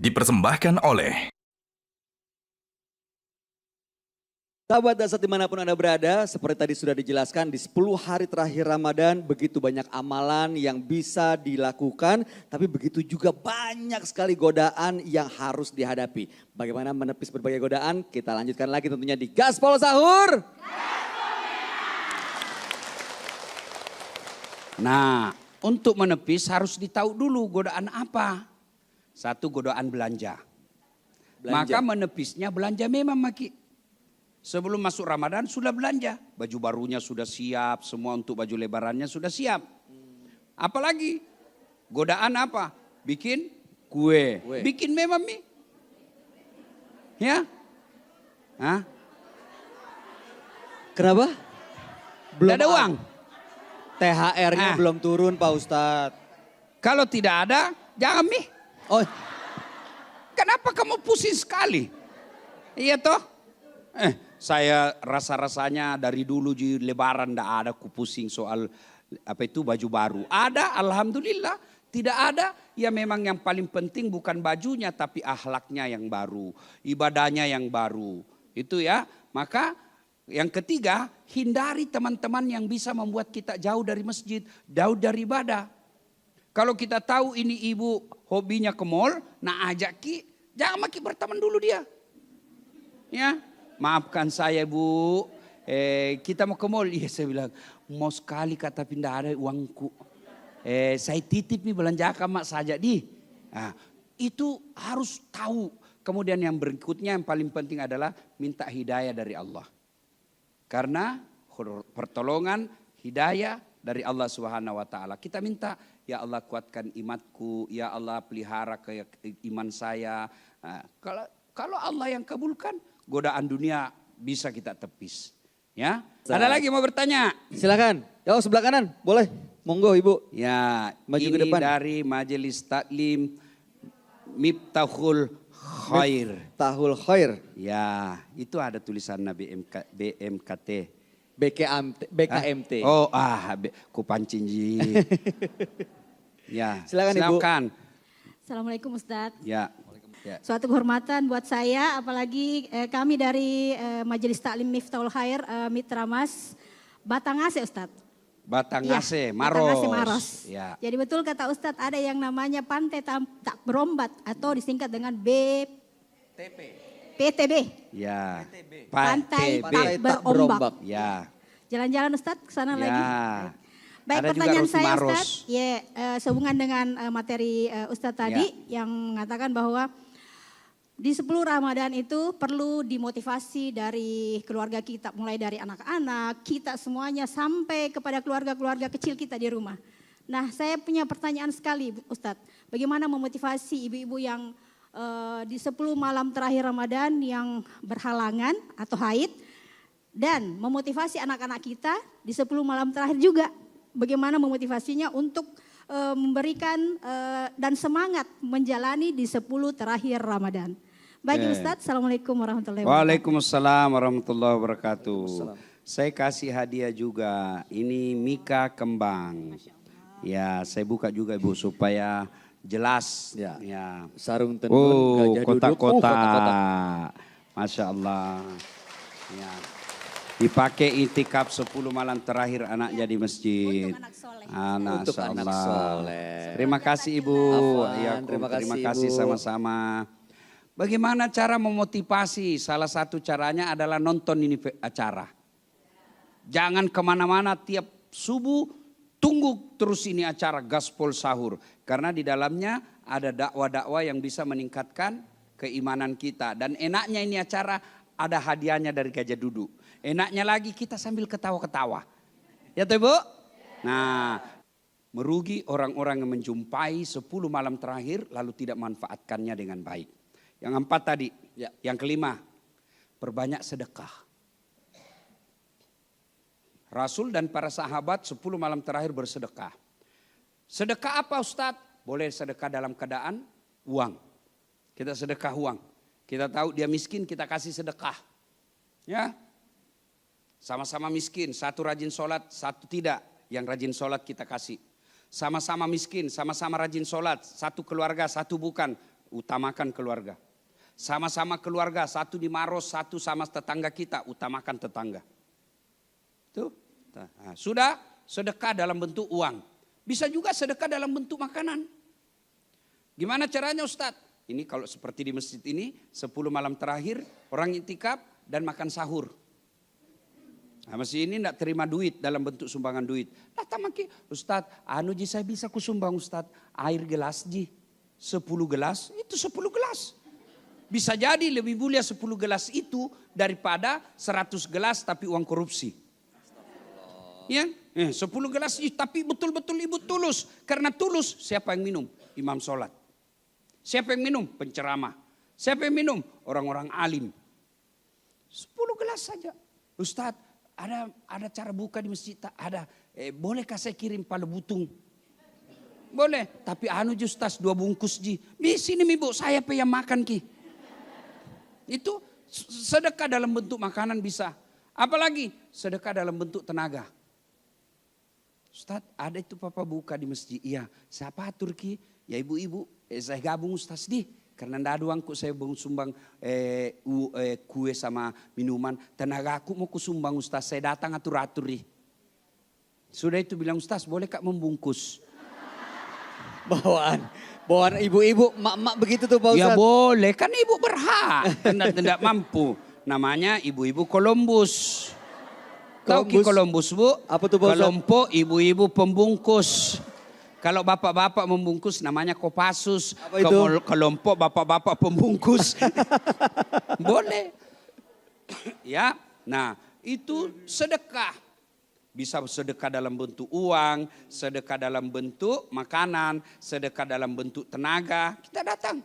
dipersembahkan oleh Sahabat Dasar dimanapun Anda berada, seperti tadi sudah dijelaskan di 10 hari terakhir Ramadan begitu banyak amalan yang bisa dilakukan, tapi begitu juga banyak sekali godaan yang harus dihadapi. Bagaimana menepis berbagai godaan? Kita lanjutkan lagi tentunya di Gaspol Sahur. Nah, untuk menepis harus ditahu dulu godaan apa. Satu, godaan belanja. Maka menepisnya belanja memang Maki. Sebelum masuk Ramadan sudah belanja. Baju barunya sudah siap, semua untuk baju lebarannya sudah siap. Apalagi godaan apa? Bikin kue. Bikin memang Mi. Ya? Hah? Kenapa? Belum ada uang. THR-nya belum turun Pak Ustadz. Kalau tidak ada, jangan Mi. Oh, Kenapa kamu pusing sekali? Iya toh? Saya rasa-rasanya dari dulu di lebaran tidak ada ku pusing soal apa itu baju baru. Ada, alhamdulillah. Tidak ada, ya memang yang paling penting bukan bajunya tapi akhlaknya yang baru. Ibadahnya yang baru. Itu ya, maka yang ketiga, hindari teman-teman yang bisa membuat kita jauh dari masjid, jauh dari ibadah. Kalau kita tahu ini ibu hobinya ke mall, nah ajak Ki, jangan Maki berteman dulu dia. Ya, maafkan saya Bu, kita mau ke mall. Iya saya bilang, mau sekali kata pindah ada uangku. Saya titip nih belanjakan mak saja di. Nah, itu harus tahu. Kemudian yang berikutnya yang paling penting adalah minta hidayah dari Allah. Karena pertolongan hidayah dari Allah Subhanahu wa taala. Kita minta, ya Allah kuatkan imanku, ya Allah pelihara ke iman saya. Nah, kalau Allah yang kabulkan, godaan dunia bisa kita tepis. Ya. Ada lagi mau bertanya? silakan. Ya, sebelah kanan, boleh. Monggo Ibu. Ya, Maju ke ini depan. dari Majelis Taklim Miftahul Khair. Tahul Khair. Ya, itu ada tulisan BMKT. BKMT. Oh, ku pancing ji. Ya, Silakan, Ibu. Assalamualaikum Ustadz. Ya. Suatu kehormatan buat saya, apalagi kami dari Majelis Taklim Miftahul Khair, Mitra Mas, Batangase Ustadz. Batangase, Ya, Maros. Batangase Maros. Ya. Jadi betul kata Ustadz, ada yang namanya Pantai Tak Berombat atau disingkat dengan PTB. Ya. Pantai Pantai Tak Tak Berombak. Berombak. Ya. Jalan-jalan Ustadz ke sana Ya. lagi. Baik, Ada juga pertanyaan Roti saya Maros. Ustadz, sehubungan dengan materi Ustadz tadi yang mengatakan bahwa di 10 Ramadan itu perlu dimotivasi dari keluarga kita, mulai dari anak-anak, kita semuanya sampai kepada keluarga-keluarga kecil kita di rumah. Nah, saya punya pertanyaan sekali Ustadz, bagaimana memotivasi ibu-ibu yang di 10 malam terakhir Ramadan yang berhalangan atau haid, dan memotivasi anak-anak kita di 10 malam terakhir juga, bagaimana memotivasinya untuk memberikan dan semangat menjalani di 10 terakhir Ramadan. Baik Ustadz, Assalamualaikum warahmatullahi wabarakatuh. Waalaikumsalam warahmatullahi wabarakatuh. Saya kasih hadiah juga. Ini Mika Kembang. Ya, saya buka juga Ibu supaya jelas. Ya. Ya. Sarung tenun, gajah duduk. Kotak-kotak. Masya Allah. Ya. Dipakai itikaf 10 malam terakhir anaknya di masjid. Untuk anak soleh. Untuk anak Allah. soleh. Terima kasih Ibu. Afwan, Ya, terima terima kasih, kasih Ibu. sama-sama. Bagaimana cara memotivasi? Salah satu caranya adalah nonton ini acara. Jangan kemana-mana tiap subuh, tunggu terus ini acara Gaspol Sahur. Karena di dalamnya ada dakwah-dakwah yang bisa meningkatkan keimanan kita. Dan enaknya ini acara ada hadiahnya dari Gajah Duduk. Enaknya lagi kita sambil ketawa-ketawa. Ya toh Ibu? Nah, merugi orang-orang yang menjumpai 10 malam terakhir lalu tidak manfaatkannya dengan baik. Yang 4 tadi, yang kelima, perbanyak sedekah. Rasul dan para sahabat 10 malam terakhir bersedekah. Sedekah apa Ustadz? Boleh sedekah dalam keadaan uang. Kita sedekah uang. Kita tahu dia miskin, kita kasih sedekah. Ya, sama-sama miskin, satu rajin sholat, satu tidak. Yang rajin sholat kita kasih. Sama-sama miskin, sama-sama rajin sholat, satu keluarga, satu bukan. utamakan keluarga. Sama-sama keluarga, satu di Maros, satu sama tetangga kita, utamakan tetangga. Tuh. Nah, sudah sedekah dalam bentuk uang. Bisa juga sedekah dalam bentuk makanan. Gimana caranya Ustadz? Ini kalau seperti di masjid ini, 10 malam terakhir orang iktikaf dan makan sahur. Nah, masjid ini tidak terima duit dalam bentuk sumbangan duit. Datang maki, Ustadz, ji saya bisa kusumbang Ustadz, air gelas ji. 10 gelas, itu 10 gelas. Bisa jadi lebih mulia 10 gelas itu daripada 100 gelas tapi uang korupsi. Ya, 10 gelas tapi betul-betul ibu tulus. Karena tulus siapa yang minum? Imam sholat. Siapa yang minum? Penceramah. Siapa yang minum? Orang-orang alim. 10 gelas saja. Ustadz, ada cara buka di masjid? Ada. Bolehkah saya kirim pada butung? Boleh. Tapi Ustadz 2 bungkus ji. Di sini ibu saya yang makan ki. Itu sedekah dalam bentuk makanan bisa. Apalagi sedekah dalam bentuk tenaga. Ustadz ada itu papa buka di masjid. Iya siapa atur ki? Ya ibu-ibu saya gabung Ustadz di. Karena tidak ada uangku saya sumbang kue sama minuman. Tenaga aku mau kusumbang Ustadz. Saya datang atur-atur nih. Sudah itu bilang Ustadz boleh kak membungkus. Bawaan ibu-ibu, mak-mak begitu tuh Pak Ustadz. Ya boleh, kan ibu berhak. Tidak mampu. Namanya ibu-ibu Columbus. Tahu ki Columbus Bu? Apa tuh Pak Ustadz? Kelompok ibu-ibu pembungkus. Kalau bapak-bapak membungkus namanya Kopassus. Apa itu? Kelompok bapak-bapak pembungkus. Boleh. Ya, nah itu sedekah. Bisa sedekah dalam bentuk uang, sedekah dalam bentuk makanan, sedekah dalam bentuk tenaga. Kita datang.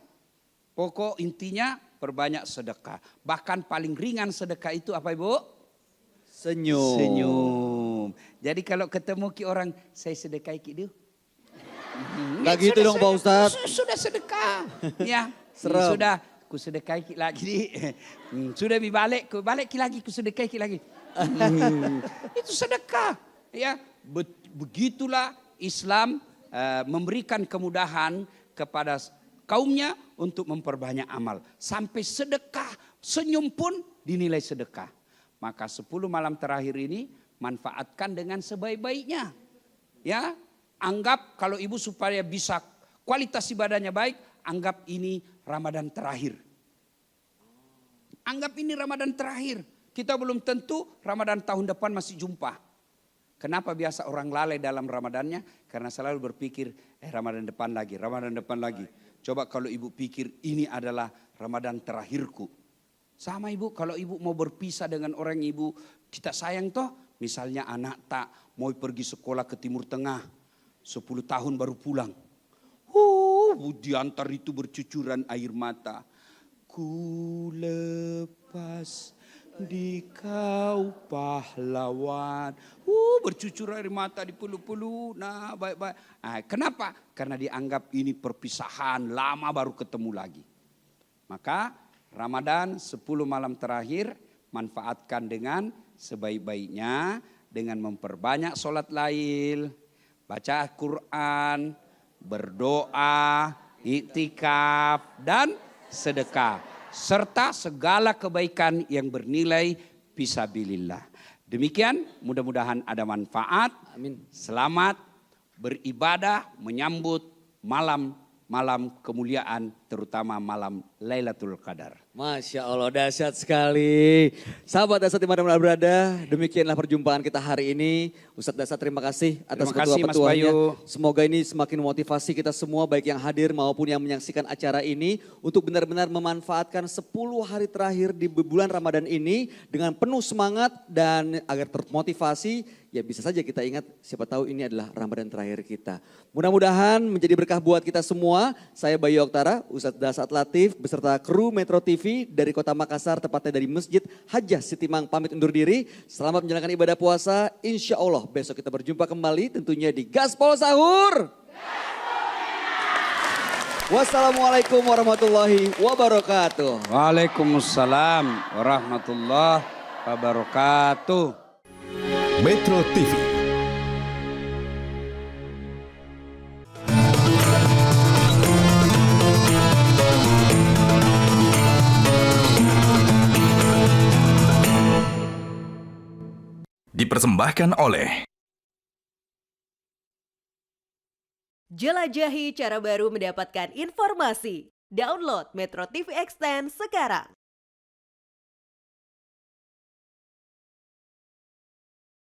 Pokok intinya perbanyak sedekah. Bahkan paling ringan sedekah itu apa Ibu? Senyum. Jadi kalau ketemu ki orang, saya sedekah ki dia. Gak gitu dong Pak Ustadz. Sudah sedekah. Ya, Serem. sudah. Ku sedekah ki lagi. Sudah balik ki lagi, ku sedekah ki lagi. Itu sedekah. Ya, begitulah Islam memberikan kemudahan kepada kaumnya untuk memperbanyak amal. Sampai sedekah, senyum pun dinilai sedekah. Maka 10 malam terakhir ini manfaatkan dengan sebaik-baiknya. Ya, anggap kalau ibu supaya bisa kualitas ibadahnya baik, anggap ini Ramadan terakhir. Anggap ini Ramadan terakhir. Kita belum tentu Ramadan tahun depan masih jumpa. Kenapa biasa orang lalai dalam Ramadannya? Karena selalu berpikir, Ramadan depan lagi, Ramadan depan lagi. Coba kalau ibu pikir ini adalah Ramadan terakhirku. Sama ibu, kalau ibu mau berpisah dengan orang ibu, kita sayang toh. Misalnya anak tak mau pergi sekolah ke Timur Tengah, 10 tahun baru pulang. Diantar itu bercucuran air mata. Ku lepas di kau pahlawan. Bercucur air mata di pelu-pelu. Nah baik-baik. Nah, kenapa? Karena dianggap ini perpisahan. Lama baru ketemu lagi. Maka Ramadan 10 malam terakhir manfaatkan dengan sebaik-baiknya. Dengan memperbanyak sholat lail. Baca Quran. Berdoa. Iktikaf. Dan sedekah. Serta segala kebaikan yang bernilai fisabilillah. Demikian mudah-mudahan ada manfaat. Amin. Selamat beribadah menyambut malam kemuliaan terutama malam Lailatul Qadar. Masya Allah dahsyat sekali. Sahabat Dasat dimanapun Anda berada, demikianlah perjumpaan kita hari ini. Ustadz Dasat terima kasih atas Terima kasih, Mas ketua-petuanya. Bayu. Semoga ini semakin memotivasi kita semua baik yang hadir maupun yang menyaksikan acara ini. Untuk benar-benar memanfaatkan 10 hari terakhir di bulan Ramadan ini dengan penuh semangat dan agar termotivasi. Ya bisa saja kita ingat siapa tahu ini adalah Ramadan terakhir kita. Mudah-mudahan menjadi berkah buat kita semua. Saya Bayu Oktara, Ustadz Dasat Latif beserta kru Metro TV dari Kota Makassar, tepatnya dari Masjid Hajjah Sitimang pamit undur diri. Selamat menjalankan ibadah puasa. Insya Allah besok kita berjumpa kembali tentunya di Gaspol Sahur. Wassalamualaikum warahmatullahi wabarakatuh. Waalaikumsalam warahmatullahi wabarakatuh. Metro TV dipersembahkan oleh Jelajahi cara baru mendapatkan informasi. Download Metro TV Extend sekarang.